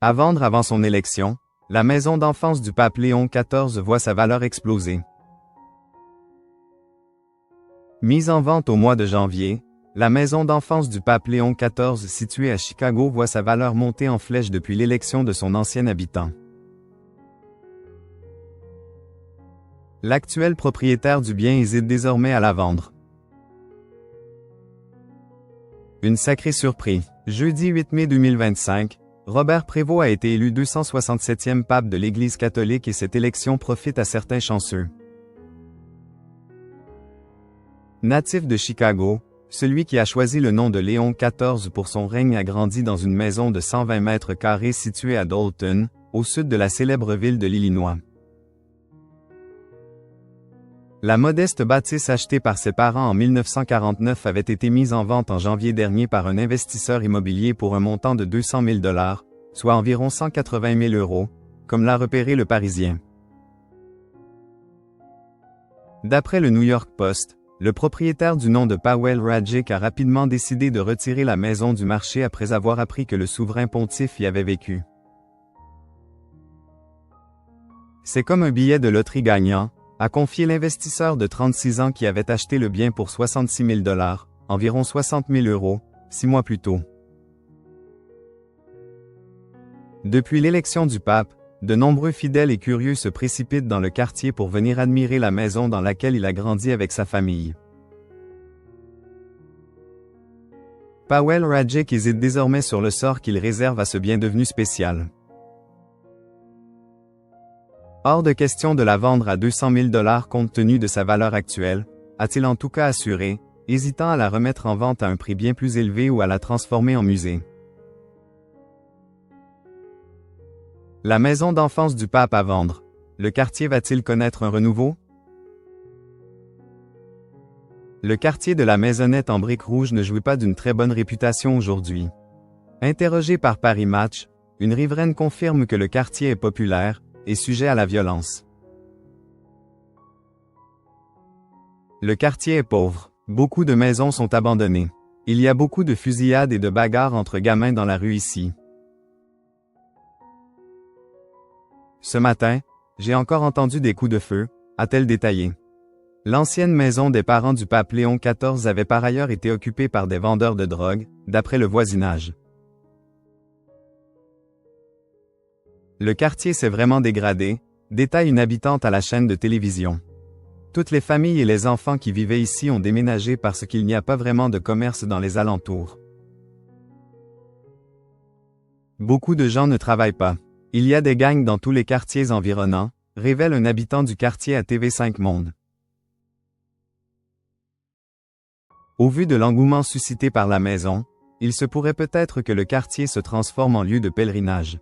À vendre avant son élection, la maison d'enfance du pape Léon XIV voit sa valeur exploser. Mise en vente au mois de janvier, la maison d'enfance du pape Léon XIV située à Chicago voit sa valeur monter en flèche depuis l'élection de son ancien habitant. L'actuel propriétaire du bien hésite désormais à la vendre. Une sacrée surprise. Jeudi 8 mai 2025, Robert Prévost a été élu 267e pape de l'Église catholique et cette élection profite à certains chanceux. Natif de Chicago, celui qui a choisi le nom de Léon XIV pour son règne a grandi dans une maison de 120 mètres carrés située à Dalton, au sud de la célèbre ville de l'Illinois. La modeste bâtisse achetée par ses parents en 1949 avait été mise en vente en janvier dernier par un investisseur immobilier pour un montant de 200 000 $, soit environ 180 000 €, comme l'a repéré le Parisien. D'après le New York Post, le propriétaire du nom de Paweł Radzik a rapidement décidé de retirer la maison du marché après avoir appris que le souverain pontife y avait vécu. C'est comme un billet de loterie gagnant, a confié l'investisseur de 36 ans qui avait acheté le bien pour 66 000 $, environ 60 000 €, 6 mois plus tôt. Depuis l'élection du pape, de nombreux fidèles et curieux se précipitent dans le quartier pour venir admirer la maison dans laquelle il a grandi avec sa famille. Paweł Radzik hésite désormais sur le sort qu'il réserve à ce bien devenu spécial. Hors de question de la vendre à 200 000 $ compte tenu de sa valeur actuelle, a-t-il en tout cas assuré, hésitant à la remettre en vente à un prix bien plus élevé ou à la transformer en musée. La maison d'enfance du pape à vendre. Le quartier va-t-il connaître un renouveau? Le quartier de la Maisonnette en briques rouges ne jouit pas d'une très bonne réputation aujourd'hui. Interrogé par Paris Match, une riveraine confirme que le quartier est populaire et sujet à la violence. Le quartier est pauvre. Beaucoup de maisons sont abandonnées. Il y a beaucoup de fusillades et de bagarres entre gamins dans la rue ici. Ce matin, j'ai encore entendu des coups de feu, a-t-elle détaillé. L'ancienne maison des parents du pape Léon XIV avait par ailleurs été occupée par des vendeurs de drogue, d'après le voisinage. Le quartier s'est vraiment dégradé, détaille une habitante à la chaîne de télévision. Toutes les familles et les enfants qui vivaient ici ont déménagé parce qu'il n'y a pas vraiment de commerce dans les alentours. Beaucoup de gens ne travaillent pas. Il y a des gangs dans tous les quartiers environnants, révèle un habitant du quartier à TV5 Monde. Au vu de l'engouement suscité par la maison, il se pourrait peut-être que le quartier se transforme en lieu de pèlerinage.